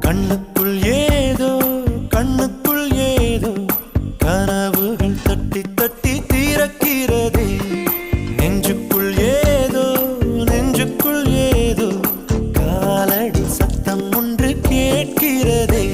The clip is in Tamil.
கண்ணுக்குள் ஏதோ கண்ணுக்குள் ஏதோ கனவுகள் தட்டி தட்டி திறக்கிறதே நெஞ்சுக்குள் ஏதோ நெஞ்சுக்குள் ஏதோ காலடி சத்தம் ஒன்று கேட்கிறதே